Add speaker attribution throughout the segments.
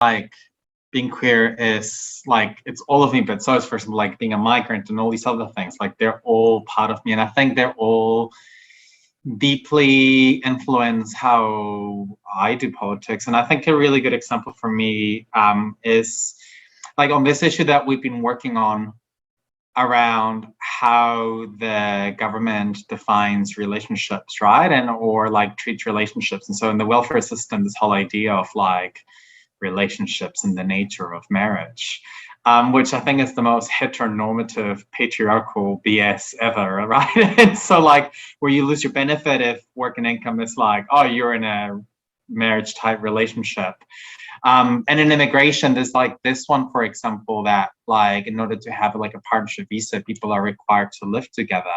Speaker 1: like being queer is like it's all of me, but so is, for example, like being a migrant and all these other things. Like they're all part of me, and I think they're all deeply influence how I do politics. And I think a really good example for me is like on this issue that we've been working on around how the government defines relationships, right? And or like treats relationships. And so in the welfare system, this whole idea of like relationships and the nature of marriage, which I think is the most heteronormative patriarchal BS ever, right? And so like where you lose your benefit if work and income is like, oh, you're in a marriage type relationship. And in immigration, there's like this one, for example, that like in order to have like a partnership visa, people are required to live together.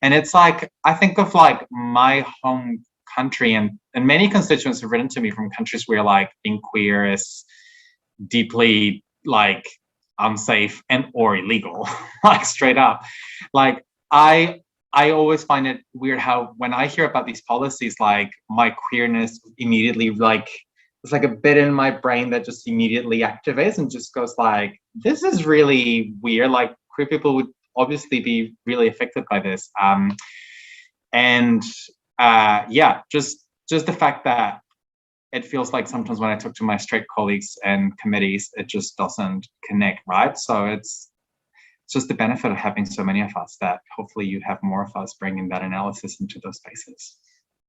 Speaker 1: And it's like, I think of like my home country, and many constituents have written to me from countries where like being queer is deeply like unsafe and or illegal, like straight up. Like I always find it weird how when I hear about these policies, like my queerness immediately like it's like a bit in my brain that just immediately activates and just goes like, this is really weird. Like queer people would obviously be really affected by this. And yeah, just the fact that it feels like sometimes when I talk to my straight colleagues and committees, it just doesn't connect, right? So it's just the benefit of having so many of us that hopefully you have more of us bringing that analysis into those spaces.